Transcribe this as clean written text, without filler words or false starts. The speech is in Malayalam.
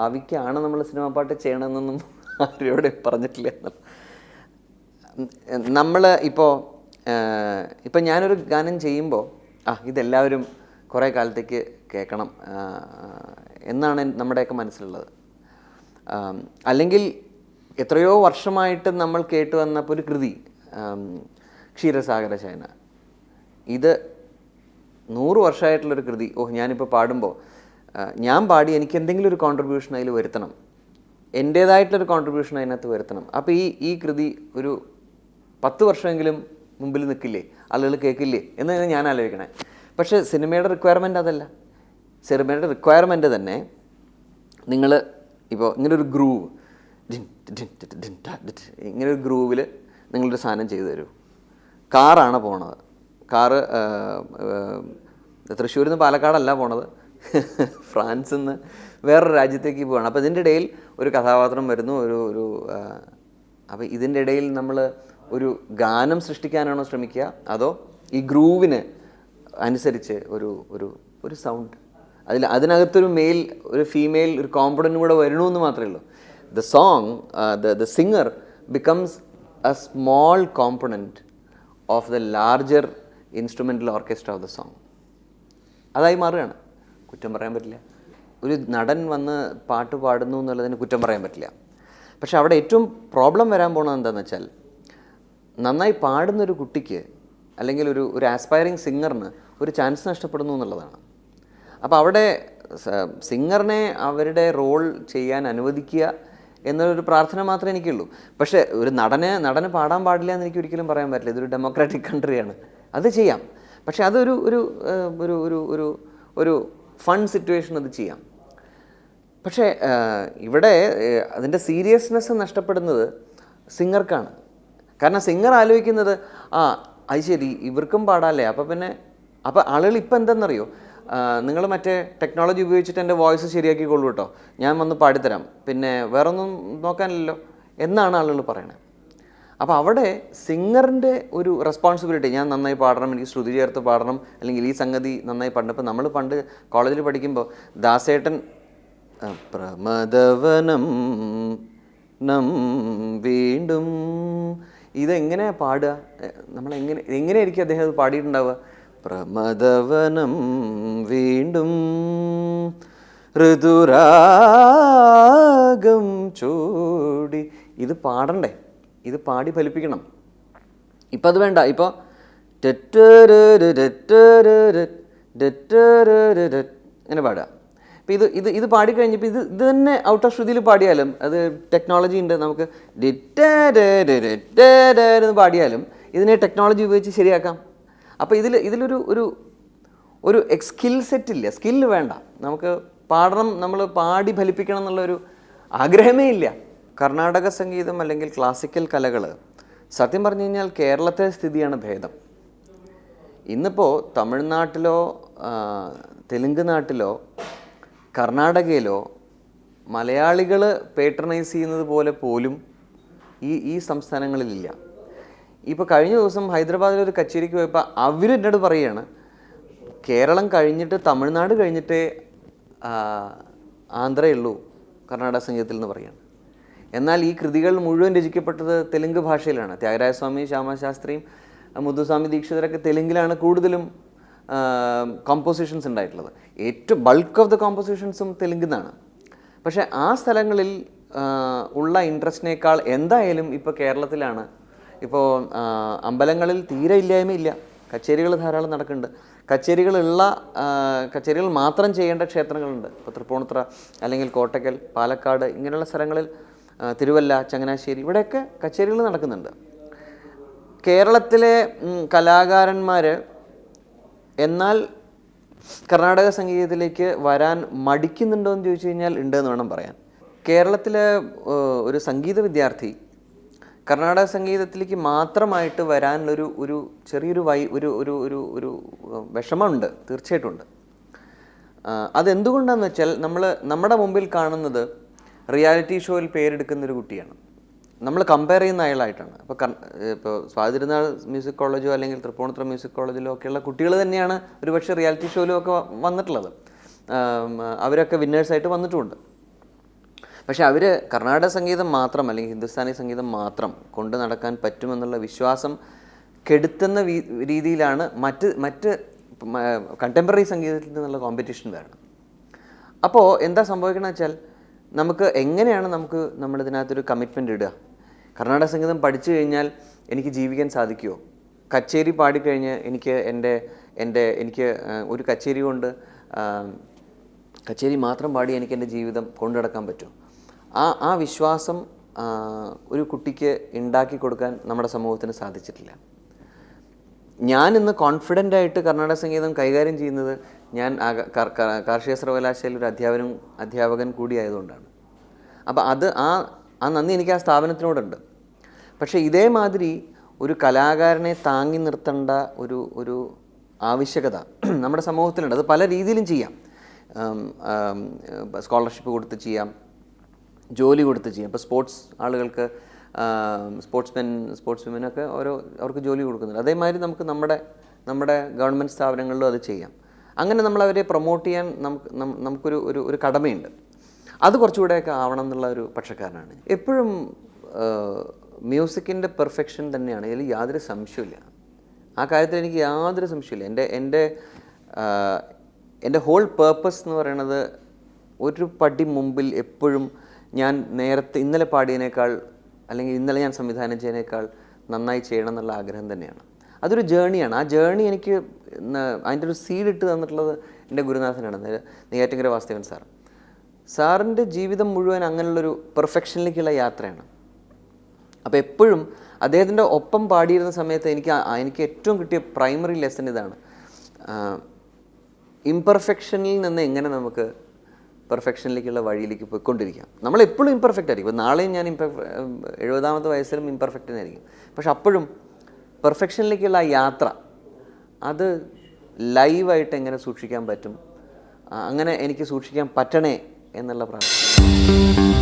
ഭാവിക്കാണ് നമ്മൾ സിനിമാ പാട്ട് ചെയ്യണമെന്നൊന്നും ആരോടെ പറഞ്ഞിട്ടില്ല. നമ്മൾ ഇപ്പോൾ ഞാനൊരു ഗാനം ചെയ്യുമ്പോൾ ഇതെല്ലാവരും കുറേ കാലത്തേക്ക് കേൾക്കണം എന്നാണ് നമ്മുടെയൊക്കെ മനസ്സിലുള്ളത്. അല്ലെങ്കിൽ എത്രയോ വർഷമായിട്ട് നമ്മൾ കേട്ടു വന്നപ്പോൾ ഒരു കൃതി ക്ഷീരസാഗര ശയന, ഇത് 100 വർഷമായിട്ടുള്ളൊരു കൃതി. ഞാനിപ്പോൾ പാടുമ്പോൾ ഞാൻ പാടി എനിക്ക് എന്തെങ്കിലും ഒരു കോൺട്രിബ്യൂഷൻ അതിൽ വരുത്തണം, എൻ്റേതായിട്ടുള്ളൊരു കോൺട്രിബ്യൂഷൻ അതിനകത്ത് വരുത്തണം. അപ്പോൾ ഈ കൃതി ഒരു 10 വർഷമെങ്കിലും മുമ്പിൽ നിൽക്കില്ലേ, ആളുകൾ കേൾക്കില്ലേ എന്ന് ഞാൻ ആലോചിക്കണേ. പക്ഷേ സിനിമയുടെ റിക്വയർമെൻറ്റ് അതല്ല. സിനിമയുടെ റിക്വയർമെൻറ്റ് തന്നെ നിങ്ങൾ ഇപ്പോൾ ഇങ്ങനൊരു ഗ്രൂവ്, ഇങ്ങനൊരു ഗ്രൂവിൽ നിങ്ങളൊരു സാധനം ചെയ്തു തരൂ. കാറാണ് പോണത്, കാറ് തൃശ്ശൂരിൽ നിന്ന് പാലക്കാടല്ല പോണത്, ഫ്രാൻസിൽ നിന്ന് വേറൊരു രാജ്യത്തേക്ക് പോവുകയാണ്. അപ്പോൾ ഇതിൻ്റെ ഇടയിൽ ഒരു കഥാപാത്രം വരുന്നു, അപ്പോൾ ഇതിൻ്റെ ഇടയിൽ നമ്മൾ ഒരു ഗാനം സൃഷ്ടിക്കാനാണോ ശ്രമിക്കുക, അതോ ഈ ഗ്രൂവിന് അനുസരിച്ച് ഒരു സൗണ്ട്, അതിനകത്തൊരു മെയിൽ ഒരു ഫീമെയിൽ ഒരു കോമ്പണൻറ്റ് കൂടെ വരണമെന്ന് മാത്രമേ ഉള്ളൂ. The song, the singer becomes A small component of the larger instrumental orchestra of the song. അതായി മാറുകയാണ്. കുറ്റം പറയാൻ പറ്റില്ല. ഒരു നടൻ വന്ന് പാട്ട് പാടുന്നു എന്നുള്ളതിന് കുറ്റം പറയാൻ പറ്റില്ല. പക്ഷെ അവിടെ ഏറ്റവും പ്രോബ്ലം വരാൻ പോകുന്നത് എന്താണെന്ന് വെച്ചാൽ, നന്നായി പാടുന്നൊരു കുട്ടിക്ക് അല്ലെങ്കിൽ ഒരു ആസ്പയറിങ് സിംഗറിന് ഒരു ചാൻസ് നഷ്ടപ്പെടുന്നു എന്നുള്ളതാണ്. അപ്പോൾ അവിടെ സിംഗറിനെ അവരുടെ റോൾ ചെയ്യാൻ അനുവദിക്കുക എന്നൊരു പ്രാർത്ഥന മാത്രമേ എനിക്കുള്ളൂ. പക്ഷേ ഒരു നടന് പാടാൻ പാടില്ല എന്ന് എനിക്ക് ഒരിക്കലും പറയാൻ പറ്റില്ല. ഇതൊരു ഡെമോക്രാറ്റിക് കൺട്രിയാണ്, അത് ചെയ്യാം. പക്ഷേ അതൊരു ഒരു ഒരു ഒരു ഒരു ഒരു ഫൺ സിറ്റുവേഷൻ അത് ചെയ്യാം. പക്ഷേ ഇവിടെ അതിൻ്റെ സീരിയസ്നെസ് നഷ്ടപ്പെടുന്നത് സിംഗർക്കാണ്. കാരണം സിംഗർ ആലോചിക്കുന്നത് അത് ശരി ഇവർക്കും പാടാല്ലേ, അപ്പോൾ ആളുകൾ ഇപ്പം എന്തെന്നറിയോ, നിങ്ങൾ മറ്റേ ടെക്നോളജി ഉപയോഗിച്ചിട്ട് എൻ്റെ വോയിസ് ശരിയാക്കിക്കൊള്ളൂ കേട്ടോ, ഞാൻ വന്ന് പാടിത്തരാം, പിന്നെ വേറൊന്നും നോക്കാനില്ലല്ലോ എന്നാണ് ആളുകൾ പറയണത്. അപ്പോൾ അവിടെ സിംഗറിൻ്റെ ഒരു റെസ്പോൺസിബിലിറ്റി, ഞാൻ നന്നായി പാടണം, എനിക്ക് ശ്രുതി ചേർത്ത് പാടണം, അല്ലെങ്കിൽ ഈ സംഗതി നന്നായി പാടണം. ഇപ്പോൾ നമ്മൾ പണ്ട് കോളേജിൽ പഠിക്കുമ്പോൾ ദാസേട്ടൻ പ്രമദവനം വീണ്ടും, ഇതെങ്ങനെയാണ് പാടുക, എങ്ങനെയായിരിക്കും അദ്ദേഹം അത് പാടിയിട്ടുണ്ടാവുക? പ്രമദവനം വീണ്ടും ഋതുരാഗം ചൂടി, ഇത് പാടണ്ടേ, ഇത് പാടി ഫലിപ്പിക്കണം. ഇപ്പം അത് വേണ്ട. ഇപ്പോൾ ഇങ്ങനെ പാടുക. അപ്പോൾ ഇത് പാടിക്കഴിഞ്ഞപ്പോൾ ഇത് തന്നെ ഔട്ട് ഓഫ് ശ്രുതിയിൽ പാടിയാലും, അത് ടെക്നോളജി ഉണ്ട്, നമുക്ക് എന്ന് പാടിയാലും ഇതിനെ ടെക്നോളജി ഉപയോഗിച്ച് ശരിയാക്കാം. അപ്പോൾ ഇതിലൊരു സ്കിൽ സെറ്റില്ല, സ്കില്ല് വേണ്ട, നമുക്ക് പാടണം, നമ്മൾ പാടി ഫലിപ്പിക്കണം എന്നുള്ളൊരു ആഗ്രഹമേ ഇല്ല. കർണാടക സംഗീതം അല്ലെങ്കിൽ ക്ലാസിക്കൽ കലകൾ സത്യം പറഞ്ഞു കഴിഞ്ഞാൽ കേരളത്തെ സ്ഥിതിയാണ് ഭേദം. ഇന്നിപ്പോൾ തമിഴ്നാട്ടിലോ തെലുങ്ക് നാട്ടിലോ കർണാടകയിലോ മലയാളികൾ പേട്രണൈസ് ചെയ്യുന്നത് പോലെ പോലും ഈ സംസ്ഥാനങ്ങളിലില്ല. ഇപ്പോൾ കഴിഞ്ഞ ദിവസം ഹൈദരാബാദിലൊരു കച്ചേരിക്ക് പോയപ്പോൾ അവർ എന്നോട് പറയുകയാണ്, കേരളം കഴിഞ്ഞിട്ട് തമിഴ്നാട് കഴിഞ്ഞിട്ടേ ആന്ധ്രയുള്ളൂ കർണാടക സംഗീതത്തിൽ എന്ന് പറയുകയാണ്. എന്നാൽ ഈ കൃതികൾ മുഴുവൻ രചിക്കപ്പെട്ടത് തെലുങ്ക് ഭാഷയിലാണ്. ത്യാഗരാജസ്വാമി, ശ്യാമശാസ്ത്രിയും മുത്തുസ്വാമി ദീക്ഷിതരൊക്കെ തെലുങ്കിലാണ് കൂടുതലും കോമ്പോസിഷൻസ് ഉണ്ടായിട്ടുള്ളത്. ഏറ്റവും ബൾക്ക് ഓഫ് ദ കോമ്പോസിഷൻസും തെലുങ്കിൽ നിന്നാണ്. പക്ഷേ ആ സ്ഥലങ്ങളിൽ ഉള്ള ഇൻട്രസ്റ്റിനേക്കാൾ എന്തായാലും ഇപ്പോൾ കേരളത്തിലാണ്. ഇപ്പോൾ അമ്പലങ്ങളിൽ തീരെ ഇല്ലായ്മയില്ല, കച്ചേരികൾ ധാരാളം നടക്കുന്നുണ്ട്. കച്ചേരികൾ മാത്രം ചെയ്യേണ്ട ക്ഷേത്രങ്ങളുണ്ട്. ഇപ്പോൾ തൃപ്പൂണിത്തുറ അല്ലെങ്കിൽ കോട്ടയ്ക്കൽ, പാലക്കാട് ഇങ്ങനെയുള്ള സ്ഥലങ്ങളിൽ, തിരുവല്ല, ചങ്ങനാശ്ശേരി, ഇവിടെയൊക്കെ കച്ചേരികൾ നടക്കുന്നുണ്ട്. കേരളത്തിലെ കലാകാരന്മാർ എന്നാൽ കർണാടക സംഗീതത്തിലേക്ക് വരാൻ മടിക്കുന്നുണ്ടോ എന്ന് ചോദിച്ചു കഴിഞ്ഞാൽ ഉണ്ടെന്ന് വേണം പറയാൻ. കേരളത്തിലെ ഒരു സംഗീത വിദ്യാർത്ഥി കർണാടക സംഗീതത്തിലേക്ക് മാത്രമായിട്ട് വരാനുള്ളൊരു ചെറിയൊരു ഒരു വിഷമമുണ്ട്, തീർച്ചയായിട്ടും ഉണ്ട്. അതെന്തുകൊണ്ടാണെന്ന് വെച്ചാൽ നമ്മുടെ മുമ്പിൽ കാണുന്നത് റിയാലിറ്റി ഷോയിൽ പേരെടുക്കുന്നൊരു കുട്ടിയാണ്. നമ്മൾ കമ്പയർ ചെയ്യുന്ന അയാളായിട്ടാണ്. ഇപ്പോൾ സ്വാതിരുന്നാൾ മ്യൂസിക് കോളേജോ അല്ലെങ്കിൽ തൃപ്പൂണിത്തുറ മ്യൂസിക് കോളേജിലോ ഒക്കെയുള്ള കുട്ടികൾ തന്നെയാണ് ഒരുപക്ഷെ റിയാലിറ്റി ഷോയിലും ഒക്കെ വന്നിട്ടുള്ളത്. അവരൊക്കെ വിന്നേഴ്സായിട്ട് വന്നിട്ടുമുണ്ട്. പക്ഷെ അവർ കർണാടക സംഗീതം മാത്രം അല്ലെങ്കിൽ ഹിന്ദുസ്ഥാനി സംഗീതം മാത്രം കൊണ്ട് നടക്കാൻ പറ്റുമെന്നുള്ള വിശ്വാസം കെടുത്തുന്ന രീതിയിലാണ് മറ്റ് കണ്ടംപററി സംഗീതത്തിൽ നിന്നുള്ള കോമ്പറ്റീഷൻ വരണം. അപ്പോൾ എന്താ സംഭവിക്കണമെന്ന് വെച്ചാൽ നമുക്ക് എങ്ങനെയാണ് നമ്മളിതിനകത്തൊരു കമ്മിറ്റ്മെൻ്റ് ഇടുക? കർണാടക സംഗീതം പഠിച്ചു കഴിഞ്ഞാൽ എനിക്ക് ജീവിക്കാൻ സാധിക്കുമോ? കച്ചേരി പാടിക്കഴിഞ്ഞ് എനിക്ക് ഒരു കച്ചേരി കൊണ്ട് കച്ചേരി മാത്രം പാടി എനിക്ക് എൻ്റെ ജീവിതം കൊണ്ടു നടക്കാൻ പറ്റുമോ? ആ വിശ്വാസം ഒരു കുട്ടിക്ക് ഉണ്ടാക്കി കൊടുക്കാൻ നമ്മുടെ സമൂഹത്തിന് സാധിച്ചിട്ടില്ല. ഞാനിന്ന് കോൺഫിഡൻ്റ് ആയിട്ട് കർണാടക സംഗീതം കൈകാര്യം ചെയ്യുന്നത് ഞാൻ കാർഷിക സർവകലാശാലയിൽ ഒരു അധ്യാപകൻ കൂടിയായതുകൊണ്ടാണ്. അപ്പോൾ ആ നന്ദി എനിക്ക് ആ സ്ഥാപനത്തിനോടുണ്ട്. പക്ഷേ ഇതേമാതിരി ഒരു കലാകാരനെ താങ്ങി നിർത്തേണ്ട ഒരു ആവശ്യകത നമ്മുടെ സമൂഹത്തിലുണ്ട്. അത് പല രീതിയിലും ചെയ്യാം. സ്കോളർഷിപ്പ് കൊടുത്ത് ചെയ്യാം, ജോലി കൊടുത്ത് ചെയ്യാം. ഇപ്പോൾ സ്പോർട്സ് ആളുകൾക്ക് സ്പോർട്സ്മെനൊക്കെ അവർക്ക് ജോലി കൊടുക്കുന്നുണ്ട്. അതേമാതിരി നമുക്ക് നമ്മുടെ ഗവൺമെൻറ് സ്ഥാപനങ്ങളിലും അത് ചെയ്യാം. അങ്ങനെ നമ്മളവരെ പ്രൊമോട്ട് ചെയ്യാൻ നമുക്കൊരു കടമയുണ്ട്. അത് കുറച്ചുകൂടെയൊക്കെ ആവണം എന്നുള്ള ഒരു പക്ഷക്കാരനാണ്. എപ്പോഴും മ്യൂസിക്കിൻ്റെ പെർഫെക്ഷൻ തന്നെയാണ്, ഇതിൽ യാതൊരു സംശയമില്ല. ആ കാര്യത്തിൽ എനിക്ക് യാതൊരു സംശയമില്ല. എൻ്റെ ഹോൾ പേർപ്പസ് എന്ന് പറയുന്നത് ഒരു പടി മുമ്പിൽ എപ്പോഴും ഞാൻ ഇന്നലെ പാടിയതിനേക്കാൾ അല്ലെങ്കിൽ ഇന്നലെ ഞാൻ സംവിധാനം ചെയ്യുന്നതിനേക്കാൾ നന്നായി ചെയ്യണം എന്നുള്ള ആഗ്രഹം തന്നെയാണ്. അതൊരു ജേണിയാണ്. ആ ജേണി എനിക്ക് അതിൻ്റെ ഒരു സീഡ് ഇട്ട് തന്നിട്ടുള്ളത് എൻ്റെ ഗുരുനാഥനാണ്, നെയ്യാറ്റിൻകര വാസുദേവൻ സാറിൻ്റെ ജീവിതം മുഴുവൻ അങ്ങനെയുള്ളൊരു പെർഫെക്ഷനിലേക്കുള്ള യാത്രയാണ്. അപ്പോൾ എപ്പോഴും അദ്ദേഹത്തിൻ്റെ ഒപ്പം പാടിയിരുന്ന സമയത്ത് എനിക്ക് ഏറ്റവും കിട്ടിയ പ്രൈമറി ലെസൺ ഇതാണ്: ഇംപെർഫെക്ഷനിൽ നിന്ന് എങ്ങനെ നമുക്ക് പെർഫെക്ഷനിലേക്കുള്ള വഴിയിലേക്ക് പോയിക്കൊണ്ടിരിക്കാം. നമ്മളെപ്പോഴും ഇംപെർഫെക്റ്റ് ആയിരിക്കും. ഇപ്പോൾ നാളെയും ഞാൻ 70ാമത്തെ വയസ്സിലും ഇംപെർഫെക്റ്റിനായിരിക്കും. പക്ഷെ അപ്പോഴും പെർഫെക്ഷനിലേക്കുള്ള ആ യാത്ര അത് ലൈവായിട്ട് എങ്ങനെ സൂക്ഷിക്കാൻ പറ്റും, അങ്ങനെ എനിക്ക് സൂക്ഷിക്കാൻ പറ്റണേ എന്നുള്ള പ്രാർത്ഥന.